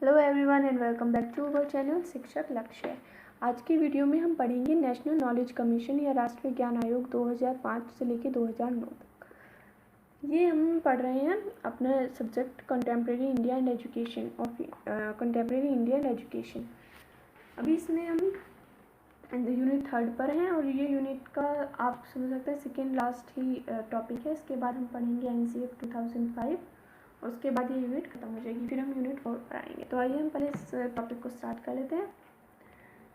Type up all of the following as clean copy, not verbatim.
Hello everyone and welcome back to our channel Shikshak Lakshya. आज की video में हम पढ़ेंगे नेशनल नॉलेज कमीशन या राष्ट्रीय ज्ञान आयोग 2005 से लेकर 2009 तक। ये हम पढ़ रहे हैं अपना subject contemporary India and education contemporary India and education. अभी इसमें हम यूनिट 3 पर हैं और ये यूनिट का आप समझ सकते हैं सेकेंड लास्ट ही टॉपिक है। इसके बाद हम पढ़ेंगे NCF 2005 और उसके बाद ये यूनिट खत्म हो जाएगी, फिर हम यूनिट 4 पर आएंगे। तो आइए हम पहले इस टॉपिक को स्टार्ट कर लेते हैं।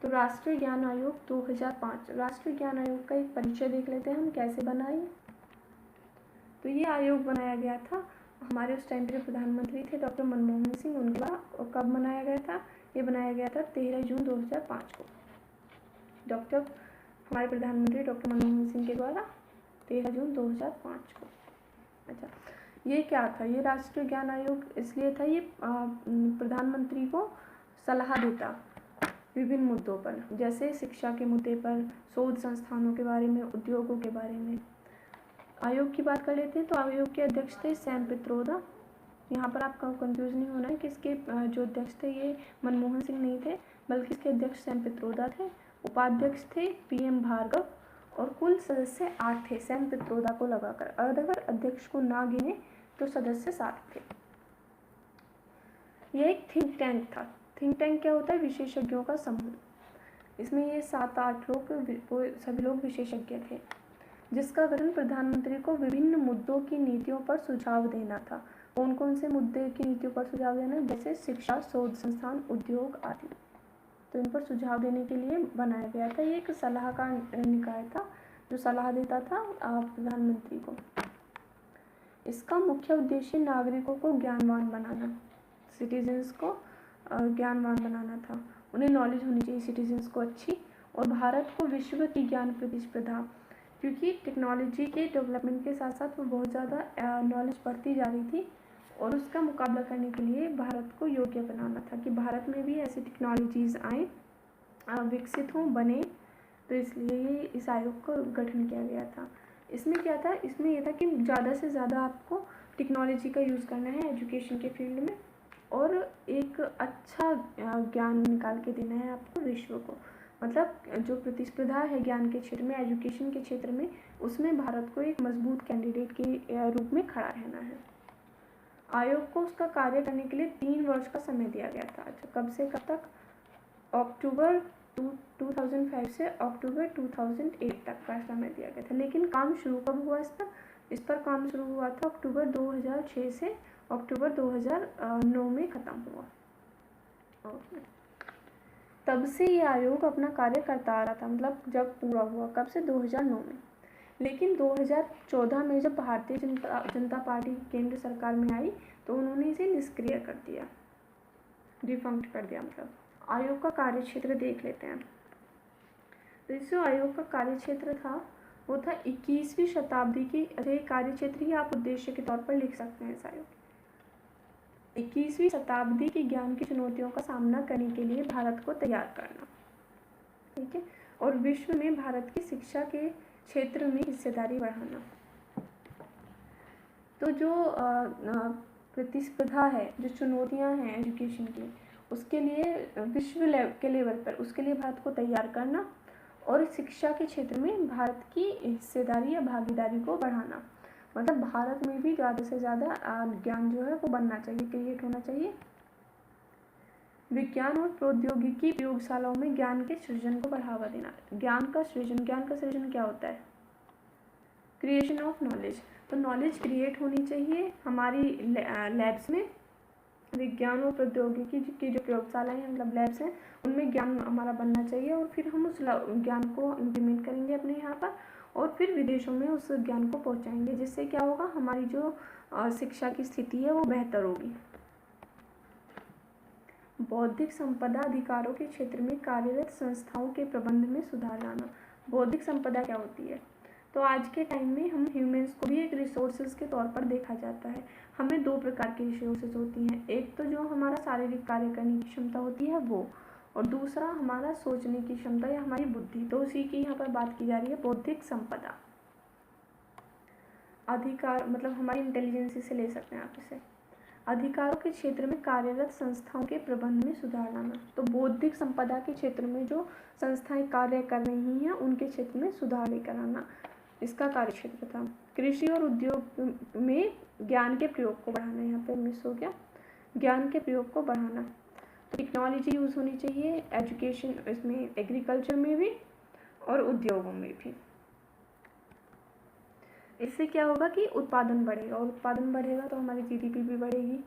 तो राष्ट्रीय ज्ञान आयोग 2005, राष्ट्रीय ज्ञान आयोग का एक परिचय देख लेते हैं हम कैसे बनाए। तो ये आयोग बनाया गया था, हमारे उस टाइम पर प्रधानमंत्री थे डॉक्टर मनमोहन सिंह, उनके द्वारा। और कब बनाया गया था? ये बनाया गया था 13 जून 2005 को, हमारे प्रधानमंत्री डॉक्टर मनमोहन सिंह के द्वारा 13 जून 2005 को। अच्छा, ये क्या था? ये राष्ट्रीय ज्ञान आयोग इसलिए था, ये प्रधानमंत्री को सलाह देता विभिन्न मुद्दों पर, जैसे शिक्षा के मुद्दे पर, शोध संस्थानों के बारे में, उद्योगों के बारे में। आयोग की बात कर लेते हैं। तो आयोग के अध्यक्ष थे सैम पित्रोदा। यहाँ पर आपका कंफ्यूज नहीं होना है कि इसके जो अध्यक्ष थे ये मनमोहन सिंह नहीं थे, बल्कि इसके अध्यक्ष सैम पित्रोदा थे। उपाध्यक्ष थे PM भार्गव और कुल सदस्य 8 थे सैम पित्रोदा को लगाकर। अगर अध्यक्ष को ना गिने तो सदस्य 7 थे। यह एक थिंक टैंक था। थिंक टैंक क्या होता है? विशेषज्ञों का समूह। इसमें ये 7-8 लोग, सभी लोग विशेषज्ञ थे, जिसका गठन प्रधानमंत्री को विभिन्न मुद्दों की नीतियों पर सुझाव देना था। कौन कौन से मुद्दे की नीतियों पर सुझाव देना? जैसे शिक्षा, शोध संस्थान, उद्योग आदि। तो इन पर सुझाव देने के लिए बनाया गया था। ये एक सलाहकार निकाय था जो सलाह देता था प्रधानमंत्री को। इसका मुख्य उद्देश्य नागरिकों को ज्ञानवान बनाना, सिटीजन्स को ज्ञानवान बनाना था। उन्हें नॉलेज होनी चाहिए सिटीजन्स को अच्छी, और भारत को विश्व की ज्ञान प्रतिस्पर्धा, क्योंकि टेक्नोलॉजी के डेवलपमेंट के साथ साथ वो बहुत ज़्यादा नॉलेज बढ़ती जा रही थी, और उसका मुकाबला करने के लिए भारत को योग्य बनाना था कि भारत में भी ऐसी टेक्नोलॉजीज़ आएँ, विकसित हों, बने। तो इसलिए इस आयोग का गठन किया गया था। इसमें क्या था? इसमें यह था कि ज़्यादा से ज़्यादा आपको टेक्नोलॉजी का यूज़ करना है एजुकेशन के फील्ड में, और एक अच्छा ज्ञान निकाल के देना है आपको विश्व को। मतलब जो प्रतिस्पर्धा है ज्ञान के क्षेत्र में, एजुकेशन के क्षेत्र में, उसमें भारत को एक मजबूत कैंडिडेट के रूप में खड़ा रहना है। आयोग को उसका कार्य करने के लिए 3 वर्ष का समय दिया गया था। अच्छा, कब से कब तक? अक्टूबर 2005 से अक्टूबर 2008 तक का समय दिया गया था। लेकिन काम शुरू कब हुआ इस पर काम शुरू हुआ था अक्टूबर 2006 से अक्टूबर 2009 में ख़त्म हुआ। तब से ये आयोग अपना कार्य करता आ रहा था, मतलब जब पूरा हुआ कब से? 2009 में। लेकिन 2014 में जब भारतीय जनता पार्टी केंद्र सरकार में आई तो उन्होंने इसे निष्क्रिय कर दिया, डिफंक्ट कर दिया। मतलब आयोग का कार्यक्षेत्र देख लेते हैं। तो इस जो आयोग का कार्यक्षेत्र था वो था 21वीं शताब्दी की, कार्यक्षेत्र ही आप उद्देश्य के तौर पर लिख सकते हैं इस आयोग। 21वीं शताब्दी की ज्ञान की चुनौतियों का सामना करने के लिए भारत को तैयार करना, ठीक है, और विश्व में भारत की शिक्षा के क्षेत्र में हिस्सेदारी बढ़ाना। तो जो प्रतिस्पर्धा है, जो चुनौतियां हैं एजुकेशन की, उसके लिए विश्व के लेवल पर उसके लिए भारत को तैयार करना, और शिक्षा के क्षेत्र में भारत की हिस्सेदारी या भागीदारी को बढ़ाना। मतलब भारत में भी ज़्यादा से ज़्यादा ज्ञान जो है वो बनना चाहिए, क्रिएट होना चाहिए। विज्ञान और प्रौद्योगिकी प्रयोगशालाओं में ज्ञान के सृजन को बढ़ावा देना। ज्ञान का सृजन क्या होता है? Creation of knowledge. तो नॉलेज क्रिएट होनी चाहिए हमारी लैब्स में। विज्ञान और प्रौद्योगिकी की जो प्रयोगशालाएं हैं, मतलब लैब्स हैं, उनमें ज्ञान हमारा बनना चाहिए, और फिर हम उस ज्ञान को इम्प्लीमेंट करेंगे अपने यहाँ पर, और फिर विदेशों में उस ज्ञान को पहुँचाएंगे, जिससे क्या होगा? हमारी जो शिक्षा की स्थिति है वो बेहतर होगी। बौद्धिक संपदा अधिकारों के क्षेत्र में कार्यरत संस्थाओं के प्रबंध में सुधार लाना। बौद्धिक संपदा क्या होती है? तो आज के टाइम में हम ह्यूमंस को भी एक रिसोर्सेज के तौर पर देखा जाता है। हमें 2 प्रकार की रिसोर्सेज होती हैं। एक तो जो हमारा शारीरिक कार्य करने की क्षमता होती है वो, और दूसरा हमारा सोचने की क्षमता या हमारी बुद्धि। तो उसी की यहाँ पर बात की जा रही है बौद्धिक संपदा। अधिकार मतलब हमारी इंटेलिजेंस से ले सकते हैं आप इसे। अधिकारों के क्षेत्र में कार्यरत संस्थाओं के प्रबंध में सुधार लाना। तो बौद्धिक संपदा के क्षेत्र में जो संस्थाएं कार्य कर रही हैं उनके क्षेत्र में सुधार लेकर आना इसका कार्य क्षेत्र था। कृषि और उद्योग में ज्ञान के प्रयोग को बढ़ाना, यहाँ पे मिस हो गया, ज्ञान के प्रयोग को बढ़ाना। तो टेक्नोलॉजी यूज़ होनी चाहिए एजुकेशन, इसमें एग्रीकल्चर में भी और उद्योगों में भी। इससे क्या होगा कि उत्पादन बढ़ेगा, और उत्पादन बढ़ेगा तो हमारी जीडीपी भी बढ़ेगी।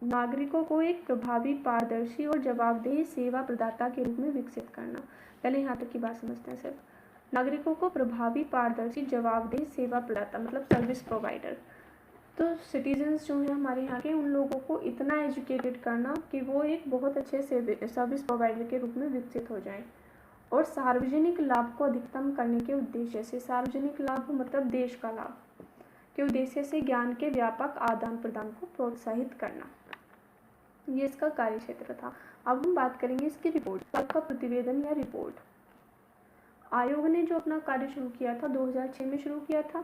नागरिकों को एक प्रभावी, पारदर्शी और जवाबदेह सेवा प्रदाता के रूप में विकसित करना। पहले यहाँ तक की बात समझते हैं। सिर्फ नागरिकों को प्रभावी, पारदर्शी, जवाबदेह सेवा प्रदाता मतलब सर्विस प्रोवाइडर। तो सिटीजन्स जो हैं हमारे यहाँ के, उन लोगों को इतना एजुकेटेड करना कि वो एक बहुत अच्छे सर्विस प्रोवाइडर के रूप में विकसित हो जाएं। और सार्वजनिक लाभ को अधिकतम करने के उद्देश्य से, सार्वजनिक लाभ मतलब देश का लाभ के उद्देश्य से ज्ञान के व्यापक आदान प्रदान को प्रोत्साहित करना, ये इसका कार्य क्षेत्र था। अब हम बात करेंगे इसकी रिपोर्ट का प्रतिवेदन या रिपोर्ट। आयोग ने जो अपना कार्य शुरू किया था 2006 में शुरू किया था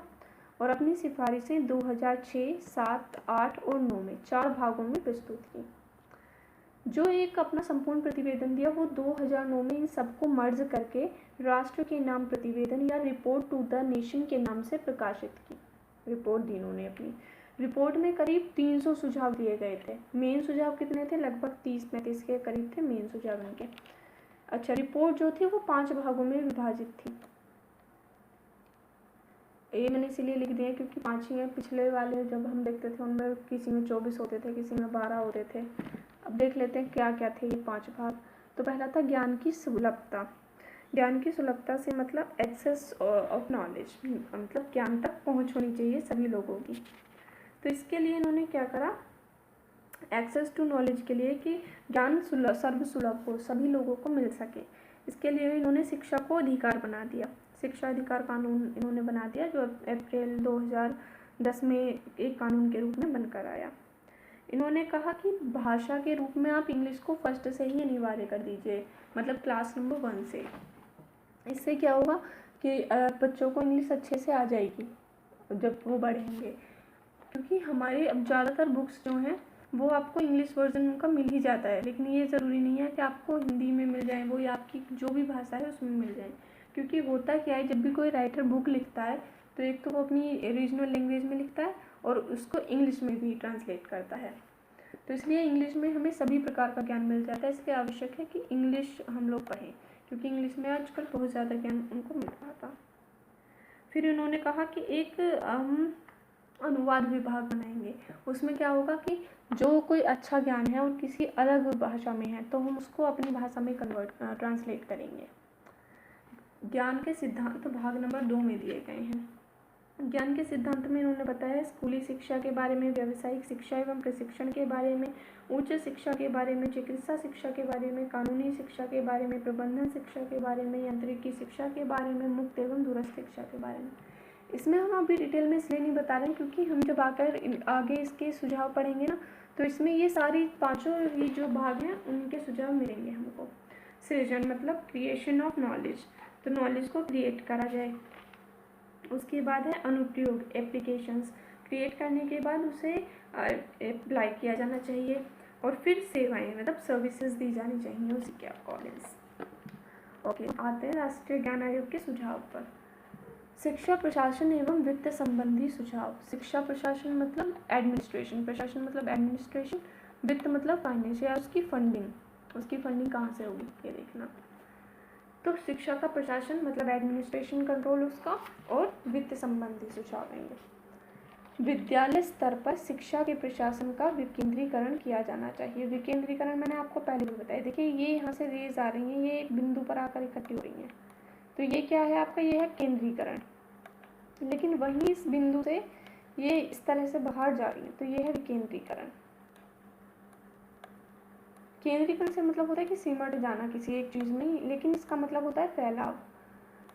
और अपनी सिफारिशें 2006, 7, 8 और 9 में 4 भागों में प्रस्तुत की। जो एक अपना संपूर्ण प्रतिवेदन दिया वो 2009 में इन सबको मर्ज करके राष्ट्र के नाम प्रतिवेदन या रिपोर्ट टू द नेशन के नाम से प्रकाशित की। रिपोर्ट दी इन्होंने अपनी। रिपोर्ट में करीब 300 सुझाव दिए गए थे। मेन सुझाव कितने थे? लगभग 30-35 के करीब थे मेन सुझाव इनके। अच्छा, रिपोर्ट जो थी वो 5 भागों में विभाजित थी। ये मैंने इसीलिए लिख दिया क्योंकि 5 ही हैं। पिछले वाले जब हम देखते थे उनमें किसी में 24 होते थे, किसी में 12 होते थे। अब देख लेते हैं क्या क्या थे ये 5 भाग। तो पहला था ज्ञान की सुलभता। ज्ञान की सुलभता से मतलब एक्सेस ऑफ नॉलेज, मतलब ज्ञान तक पहुंच होनी चाहिए सभी लोगों की। तो इसके लिए इन्होंने क्या करा, एक्सेस टू नॉलेज के लिए कि ज्ञान सर्वसुलभ हो, सभी लोगों को मिल सके। इसके लिए इन्होंने शिक्षा को अधिकार बना दिया। शिक्षा अधिकार कानून इन्होंने बना दिया जो अप्रैल 2010 में एक कानून के रूप में बनकर आया। इन्होंने कहा कि भाषा के रूप में आप इंग्लिश को फर्स्ट से ही अनिवार्य कर दीजिए, मतलब क्लास नंबर 1 से। इससे क्या होगा कि बच्चों को इंग्लिश अच्छे से आ जाएगी जब वो बढ़ेंगे, क्योंकि हमारे अब ज़्यादातर बुक्स जो हैं वो आपको इंग्लिश वर्जन उनका मिल ही जाता है, लेकिन ये ज़रूरी नहीं है कि आपको हिंदी में मिल जाए वो, या आपकी जो भी भाषा है उसमें मिल जाए। क्योंकि होता क्या है, जब भी कोई राइटर बुक लिखता है तो एक तो वो अपनी रीजनल लैंग्वेज में लिखता है और उसको इंग्लिश में भी ट्रांसलेट करता है। तो इसलिए इंग्लिश में हमें सभी प्रकार का ज्ञान मिल जाता है। इसलिए आवश्यक है कि इंग्लिश हम लोग पढ़ें, क्योंकि इंग्लिश में आजकल बहुत ज़्यादा ज्ञान उनको मिल रहा था। फिर इन्होंने कहा कि एक अनुवाद विभाग बनाएंगे। उसमें क्या होगा कि जो कोई अच्छा ज्ञान है और किसी अलग भाषा में है तो हम उसको अपनी भाषा में ट्रांसलेट करेंगे। ज्ञान के सिद्धांत भाग नंबर 2 में दिए गए हैं। ज्ञान के सिद्धांत में इन्होंने बताया स्कूली शिक्षा के बारे में, व्यावसायिक शिक्षा एवं प्रशिक्षण के बारे में, उच्च शिक्षा के बारे में, चिकित्सा शिक्षा के बारे में, कानूनी शिक्षा के बारे में, प्रबंधन शिक्षा के बारे में, यांत्रिकी शिक्षा के बारे में, मुक्त एवं दूरस्थ शिक्षा के बारे में। इसमें हम अभी डिटेल में इसलिए नहीं बता रहे हैं क्योंकि हम जब आगे इसके सुझाव पढ़ेंगे ना, तो इसमें ये सारी 5 ही जो भाग हैं उनके सुझाव मिलेंगे हमको। सृजन मतलब क्रिएशन ऑफ नॉलेज, तो नॉलेज को क्रिएट करा जाए। उसके बाद है अनुप्रयोग, एप्लीकेशंस, क्रिएट करने के बाद उसे अप्लाई किया जाना चाहिए। और फिर सेवाएं मतलब सर्विसेज दी जानी चाहिए उसी के अकॉर्डिंग। ओके, आते हैं राष्ट्रीय ज्ञान आयोग के सुझाव पर। शिक्षा प्रशासन एवं वित्त संबंधी सुझाव। शिक्षा प्रशासन मतलब एडमिनिस्ट्रेशन, प्रशासन मतलब एडमिनिस्ट्रेशन, वित्त मतलब फाइनेंस या उसकी फंडिंग कहाँ से होगी ये देखना। तो शिक्षा का प्रशासन मतलब एडमिनिस्ट्रेशन कंट्रोल उसका, और वित्त संबंधी सुझाव आएंगे। विद्यालय स्तर पर शिक्षा के प्रशासन का विकेंद्रीकरण किया जाना चाहिए। विकेंद्रीकरण मैंने आपको पहले भी बताया। देखिए ये यहाँ से रेज आ रही हैं, ये एक बिंदु पर आकर इकट्ठी हो रही हैं, तो ये क्या है आपका, ये है केंद्रीकरण। लेकिन वहीं इस बिंदु से ये इस तरह से बाहर जा रही है, तो ये है विकेंद्रीकरण। केंद्रीकरण से मतलब होता है कि सिमट जाना किसी एक चीज़ में, लेकिन इसका मतलब होता है फैलाव।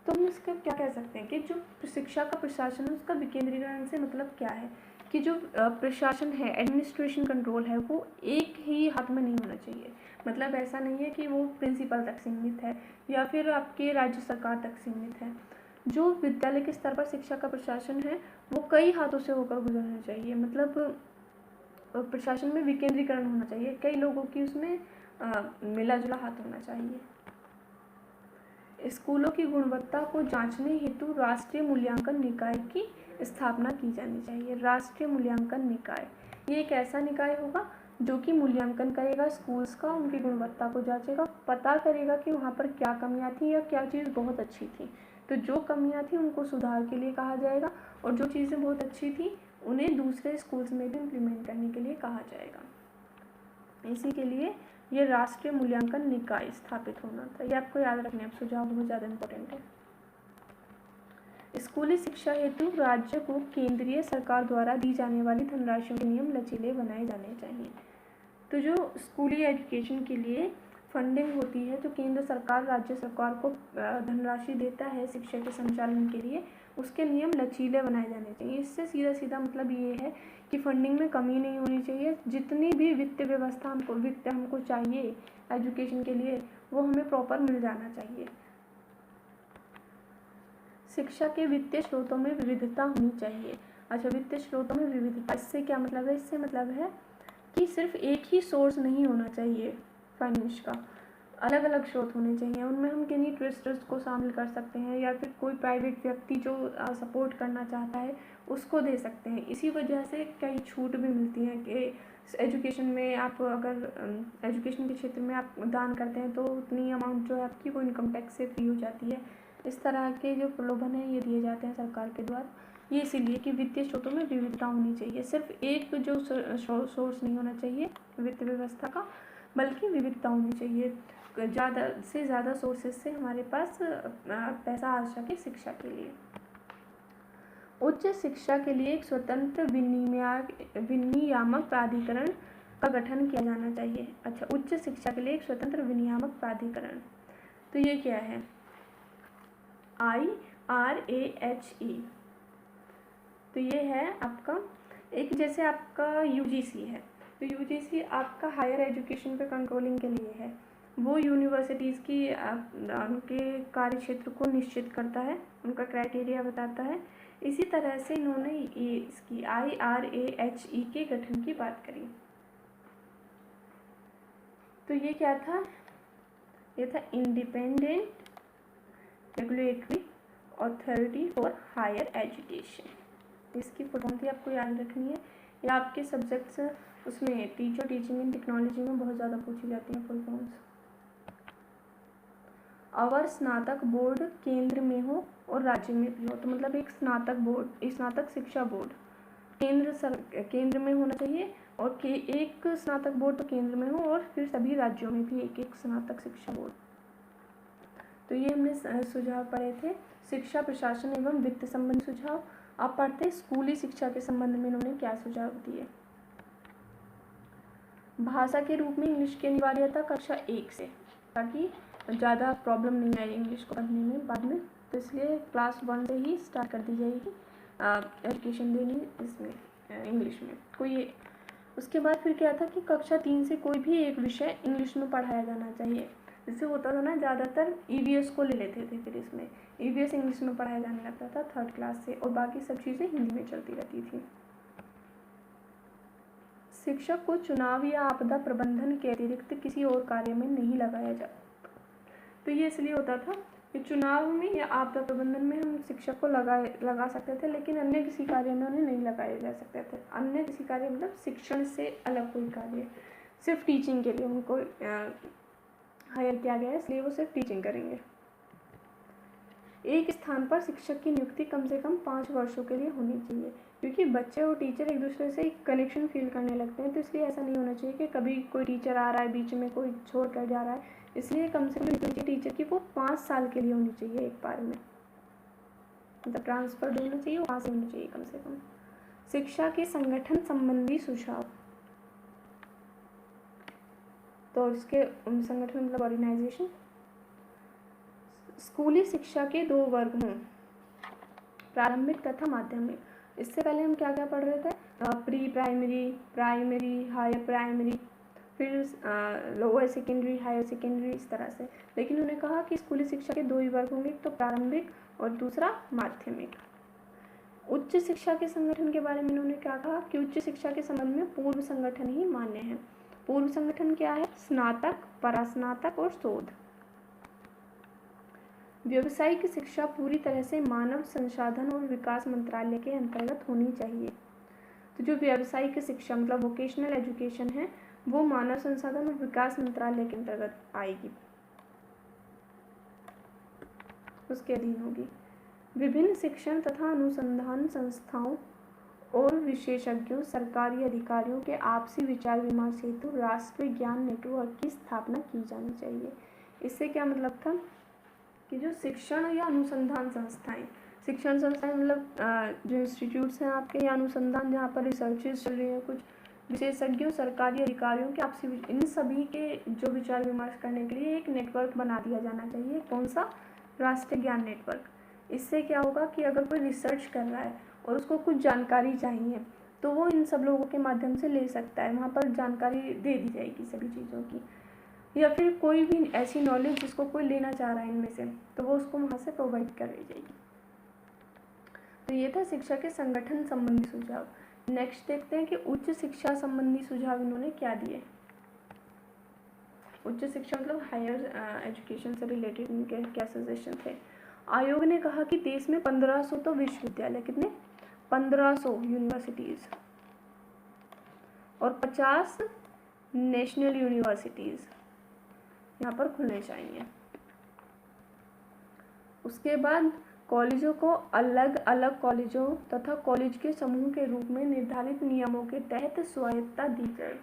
तो हम इसका क्या कह सकते हैं कि जो शिक्षा का प्रशासन है उसका विकेंद्रीकरण से मतलब क्या है कि जो प्रशासन है, एडमिनिस्ट्रेशन कंट्रोल है, वो एक ही हाथ में नहीं होना चाहिए। मतलब ऐसा नहीं है कि वो प्रिंसिपल तक सीमित है या फिर आपके राज्य सरकार तक सीमित है। जो विद्यालय के स्तर पर शिक्षा का प्रशासन है वो कई हाथों से होकर गुजरना चाहिए। मतलब प्रशासन में विकेंद्रीकरण होना चाहिए, कई लोगों की उसमें मिला जुला हाथ होना चाहिए। स्कूलों की गुणवत्ता को जांचने हेतु राष्ट्रीय मूल्यांकन निकाय की स्थापना की जानी चाहिए। राष्ट्रीय मूल्यांकन निकाय, ये एक ऐसा निकाय होगा जो कि मूल्यांकन करेगा स्कूल्स का, उनकी गुणवत्ता को जांचेगा, पता करेगा कि वहाँ पर क्या कमियाँ थी या क्या चीज़ बहुत अच्छी थी। तो जो कमियाँ थी उनको सुधार के लिए कहा जाएगा, और जो चीज़ें बहुत अच्छी थी उन्हें दूसरे स्कूल्स में भी इम्प्लीमेंट करने के लिए कहा जाएगा। इसी के लिए ये राष्ट्रीय मूल्यांकन निकाय स्थापित होना था। ये आपको याद रखना है, सुझाव बहुत ज़्यादा इम्पोर्टेंट है। स्कूली शिक्षा हेतु राज्य को केंद्रीय सरकार द्वारा दी जाने वाली धनराशि के नियम लचीले बनाए जाने चाहिए। तो जो स्कूली एजुकेशन के लिए फंडिंग होती है, जो केंद्र सरकार राज्य सरकार को धनराशि देता है शिक्षा के संचालन के लिए, उसके नियम लचीले बनाए जाने चाहिए। इससे सीधा सीधा मतलब ये है कि फंडिंग में कमी नहीं होनी चाहिए। जितनी भी वित्त व्यवस्था वित्त हमको चाहिए एजुकेशन के लिए, वो हमें प्रॉपर मिल जाना चाहिए। शिक्षा के वित्तीय स्रोतों में विविधता होनी चाहिए। अच्छा, वित्तीय स्रोतों में विविधता, इससे क्या मतलब है? इससे मतलब है कि सिर्फ एक ही सोर्स नहीं होना चाहिए फाइनेंस का, अलग अलग स्रोत होने चाहिए। उनमें हम किन्हीं ट्रस्ट को शामिल कर सकते हैं, या फिर कोई प्राइवेट व्यक्ति जो सपोर्ट करना चाहता है उसको दे सकते हैं। इसी वजह से कई छूट भी मिलती हैं कि एजुकेशन में आप अगर एजुकेशन के क्षेत्र में आप दान करते हैं तो उतनी अमाउंट जो है आपकी वो इनकम टैक्स से फ्री हो जाती है। इस तरह के जो प्रलोभन हैं ये दिए जाते हैं सरकार के द्वारा। ये इसीलिए कि वित्तीय स्रोतों में विविधता होनी चाहिए, सिर्फ एक जो सोर्स नहीं होना चाहिए वित्त व्यवस्था का, बल्कि विविधता होनी चाहिए। ज़्यादा से ज़्यादा सोर्सेज से हमारे पास पैसा आ सके शिक्षा के लिए। उच्च शिक्षा के लिए एक स्वतंत्र विनियामक प्राधिकरण का गठन किया जाना चाहिए। अच्छा, उच्च शिक्षा के लिए एक स्वतंत्र विनियामक प्राधिकरण, तो ये क्या है? IRAHE। तो ये है आपका एक, जैसे आपका UGC है, तो UGC आपका हायर एजुकेशन पे कंट्रोलिंग के लिए है। वो यूनिवर्सिटीज़ की उनके कार्य क्षेत्र को निश्चित करता है, उनका क्राइटेरिया बताता है। इसी तरह से इन्होंने ये इसकी IRAHE के गठन की बात करी। तो ये क्या था? ये था independent regulatory authority for higher education. इसकी फुल फॉर्म थी, आपको याद रखनी है। या आपके सब्जेक्ट्स उसमें टीचिंग एंड टेक्नोलॉजी में बहुत ज़्यादा पूछी जाती हैं फुल फॉर्म्स। अवर स्नातक बोर्ड केंद्र में हो और राज्य में भी हो, तो मतलब एक स्नातक शिक्षा बोर्ड केंद्र में होना चाहिए, और एक स्नातक बोर्ड तो केंद्र में हो, और फिर सभी राज्यों में भी एक एक स्नातक शिक्षा बोर्ड। तो ये हमने सुझाव पढ़े थे शिक्षा प्रशासन एवं वित्त संबंधी सुझाव। अब पढ़ते हैं स्कूली शिक्षा के संबंध में इन्होंने क्या सुझाव दिए। भाषा के रूप में इंग्लिश की अनिवार्यता कक्षा 1 से, ताकि ज़्यादा प्रॉब्लम नहीं आए इंग्लिश को पढ़ने में बाद में, तो इसलिए क्लास 1 से ही स्टार्ट कर दी जाएगी एजुकेशन देनी इसमें इंग्लिश में कोई। उसके बाद फिर क्या था कि कक्षा 3 से कोई भी एक विषय इंग्लिश में पढ़ाया जाना चाहिए। जैसे होता था ना, ज़्यादातर EVS को ले लेते थे, फिर इसमें EVS इंग्लिश में पढ़ाया जाने लगता था 3rd क्लास से, और बाकी सब चीज़ें हिंदी में चलती रहती थी। शिक्षक को चुनाव या आपदा प्रबंधन के अतिरिक्त किसी और कार्य में नहीं लगाया जाता। तो ये इसलिए होता था कि चुनाव में या आपदा प्रबंधन में हम शिक्षक को लगा सकते थे, लेकिन अन्य किसी कार्य में उन्हें नहीं लगाया जा सकते थे। अन्य किसी कार्य मतलब शिक्षण से अलग कोई कार्य, सिर्फ टीचिंग के लिए उनको हायर किया गया है, इसलिए वो सिर्फ टीचिंग करेंगे। एक स्थान पर शिक्षक की नियुक्ति कम से कम 5 वर्षों के लिए होनी चाहिए, क्योंकि बच्चे और टीचर एक दूसरे से एक कनेक्शन फील करने लगते हैं। तो इसलिए ऐसा नहीं होना चाहिए कि कभी कोई टीचर आ रहा है बीच में कोई छोड़ कर जा रहा है। इसलिए कम से कम टीचर की वो 5 साल के लिए होनी चाहिए एक बार में, मतलब ट्रांसफर होना चाहिए, वहाँ से होनी चाहिए कम से कम। शिक्षा के संगठन संबंधी सुझाव, तो इसके संगठन मतलब ऑर्गेनाइजेशन। स्कूली शिक्षा के 2 वर्ग हों, प्रारंभिक तथा माध्यमिक। इससे पहले हम क्या क्या पढ़ रहे थे? Pre primary, primary, higher primary, फिर लोअर सेकेंडरी, हायर सेकेंडरी, इस तरह से। लेकिन उन्होंने कहा कि स्कूली शिक्षा के 2 ही वर्ग होंगे, एक तो प्रारंभिक और दूसरा माध्यमिक। उच्च शिक्षा के संगठन के बारे में इन्होंने क्या कहा कि उच्च शिक्षा के संबंध में पूर्व संगठन ही मान्य है। पूर्व संगठन क्या है? स्नातक, परास्नातक और शोध। व्यावसायिक शिक्षा पूरी तरह से मानव संसाधन और विकास मंत्रालय के अंतर्गत होनी चाहिए। तो जो व्यावसायिक शिक्षा मतलब वोकेशनल एजुकेशन है वो मानव संसाधन और विकास मंत्रालय के अंतर्गत आएगी, उसके अधीन होगी। विभिन्न शिक्षण तथा अनुसंधान संस्थाओं और विशेषज्ञों, सरकारी अधिकारियों के आपसी विचार विमर्श हेतु राष्ट्रीय ज्ञान नेटवर्क की स्थापना की जानी चाहिए। इससे क्या मतलब था कि जो शिक्षण या अनुसंधान संस्थाएं, शिक्षण संस्थाएं मतलब जो इंस्टीट्यूट्स हैं आपके या अनुसंधान जहाँ पर रिसर्चेस चल रही हैं, कुछ विशेषज्ञों, सरकारी अधिकारियों के आपसी इन सभी के जो विचार विमर्श करने के लिए एक नेटवर्क बना दिया जाना चाहिए। कौन सा? राष्ट्रीय ज्ञान नेटवर्क। इससे क्या होगा कि अगर कोई रिसर्च कर रहा है और उसको कुछ जानकारी चाहिए तो वो इन सब लोगों के माध्यम से ले सकता है, वहाँ पर जानकारी दे दी जाएगी सभी चीज़ों की। या फिर कोई भी ऐसी नॉलेज जिसको कोई लेना चाह रहा है इनमें से, तो वो उसको वहाँ से प्रोवाइड कर दी जाएगी। तो ये था शिक्षा के संगठन संबंधी सुझाव। नेक्स्ट देखते हैं कि उच्च शिक्षा संबंधी सुझाव इन्होंने क्या दिए। उच्च शिक्षा मतलब हायर एजुकेशन से रिलेटेड इनके क्या सजेशन थे। आयोग ने कहा कि देश में 1500 तो विश्वविद्यालय, कितने? 1500 यूनिवर्सिटीज़ और 50 नेशनल यूनिवर्सिटीज़ यहाँ पर खुलने चाहिए। उसके बाद कॉलेजों को अलग अलग कॉलेजों तथा कॉलेज के समूह के रूप में निर्धारित नियमों के तहत स्वायत्तता दी जाए।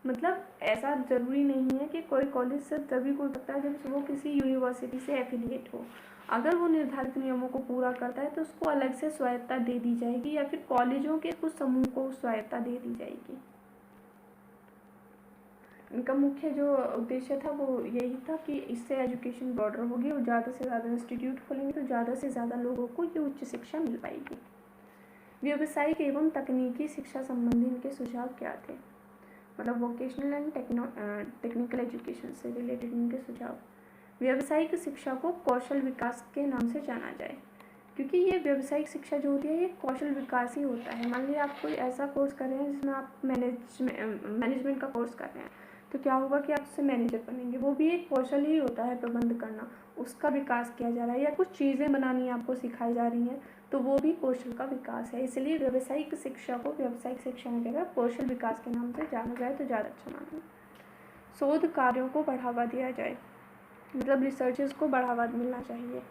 मतलब ऐसा ज़रूरी नहीं है कि कोई कॉलेज सिर्फ तभी खुल सकता है जब वो किसी यूनिवर्सिटी से एफिलिएट हो। अगर वो निर्धारित नियमों को पूरा करता है तो उसको अलग से स्वायत्तता दे दी जाएगी या फिर कॉलेजों के कुछ समूह को स्वायत्तता दे दी जाएगी। इनका मुख्य जो उद्देश्य था वो यही था कि इससे एजुकेशन ब्रॉडर होगी और ज़्यादा से ज़्यादा इंस्टीट्यूट खोलेंगे तो ज़्यादा से ज़्यादा लोगों को ये उच्च शिक्षा मिल पाएगी। व्यावसायिक एवं तकनीकी शिक्षा संबंधी इनके सुझाव क्या थे? मतलब वोकेशनल एंड टेक्निकल एजुकेशन से रिलेटेड इनके सुझाव। व्यावसायिक शिक्षा को कौशल विकास के नाम से जाना जाए, क्योंकि ये व्यावसायिक शिक्षा जो होती है ये कौशल विकास ही होता है। मान लीजिए आप कोई ऐसा कोर्स कर रहे हैं जिसमें आप मैनेजमेंट का कोर्स कर रहे हैं, तो क्या होगा कि आप उससे मैनेजर बनेंगे, वो भी एक कौशल ही होता है, प्रबंध करना, उसका विकास किया जा रहा है। या कुछ चीज़ें बनानी आपको सिखाई जा रही हैं तो वो भी कौशल का विकास है। इसलिए व्यावसायिक शिक्षा को व्यावसायिक शिक्षा की जगह कौशल विकास के नाम से जाना जाए तो ज़्यादा अच्छा माना। शोध कार्यों को बढ़ावा दिया जाए, मतलब रिसर्चेस को बढ़ावा मिलना चाहिए।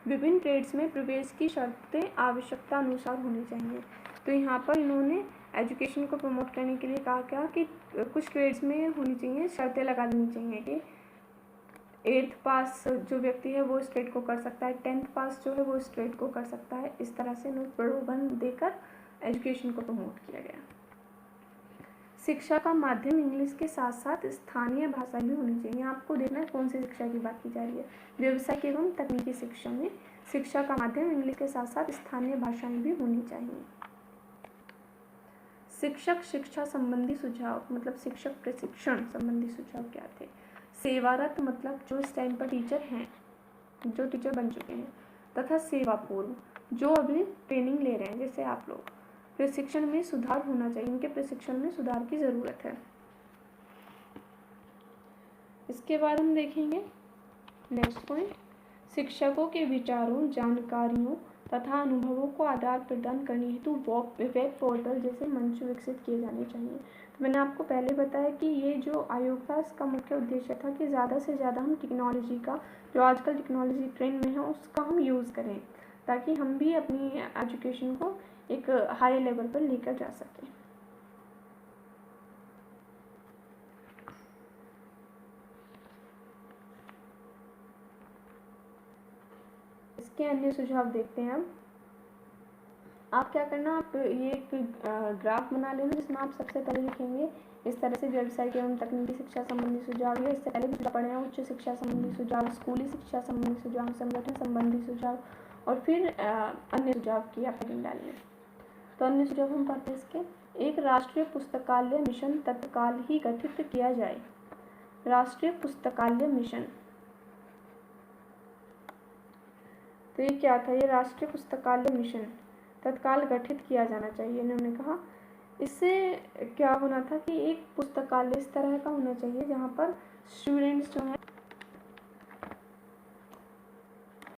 विभिन्न ट्रेड्स में प्रवेश की शर्तें आवश्यकता अनुसार होनी चाहिए। तो यहाँ पर इन्होंने एजुकेशन को प्रमोट करने के लिए कहा क्या कि कुछ ट्रेड्स में होनी चाहिए, शर्तें लगा देनी चाहिए कि 8th पास जो व्यक्ति है वो इस ट्रेड को कर सकता है, 10th पास जो है वो इस ट्रेड को कर सकता है। इस तरह से इन्होंने प्रलोभन देकर एजुकेशन को प्रमोट किया गया। शिक्षा का माध्यम इंग्लिश के साथ साथ स्थानीय भाषा भी होनी चाहिए। आपको देखना है कौन सी शिक्षा की बात की जा रही है। व्यावसायिक एवं तकनीकी शिक्षा में शिक्षा का माध्यम इंग्लिश के साथ साथ स्थानीय भाषाएं भी होनी चाहिए। शिक्षक शिक्षा संबंधी सुझाव मतलब शिक्षक प्रशिक्षण संबंधी सुझाव क्या थे? सेवारत मतलब जो इस टाइम पर टीचर हैं, जो टीचर बन चुके हैं, तथा सेवा पूर्व जो अभी ट्रेनिंग ले रहे हैं जैसे आप लोग, प्रशिक्षण में सुधार होना चाहिए। इनके प्रशिक्षण में सुधार की ज़रूरत है। इसके बाद हम देखेंगे नेक्स्ट पॉइंट, शिक्षकों के विचारों, जानकारियों तथा अनुभवों को आदान प्रदान करने हेतु वेब पोर्टल जैसे मंच विकसित किए जाने चाहिए। तो मैंने आपको पहले बताया कि ये जो आयोग था इसका मुख्य उद्देश्य था कि ज़्यादा से ज़्यादा हम टेक्नोलॉजी का, जो आजकल टेक्नोलॉजी ट्रेंड में है, उसका हम यूज़ करें ताकि हम भी अपनी एजुकेशन को एक हाई लेवल पर लेकर जा सकें। इसके अन्य सुझाव देखते हैं। आप क्या करना, आप ये एक ग्राफ बना लेना जिसमें आप सबसे पहले लिखेंगे इस तरह से व्यावसायिक एवं तकनीकी शिक्षा संबंधी सुझाव, या इससे पहले भी पढ़े हैं उच्च शिक्षा संबंधी सुझाव, स्कूली शिक्षा संबंधी सुझाव, संगठन संबंधी सुझाव और फिर अन्य सुझाव की आप हेडिंग डालिए। तो अन्य सुझाव हम पढ़ते हैं इसके। एक राष्ट्रीय पुस्तकालय मिशन तत्काल ही गठित किया जाए। राष्ट्रीय पुस्तकालय मिशन, तो ये क्या था? ये राष्ट्रीय पुस्तकालय मिशन तत्काल गठित किया जाना चाहिए, इन्होंने कहा। इससे क्या होना था कि एक पुस्तकालय इस तरह का होना चाहिए जहाँ पर स्टूडेंट्स जो हैं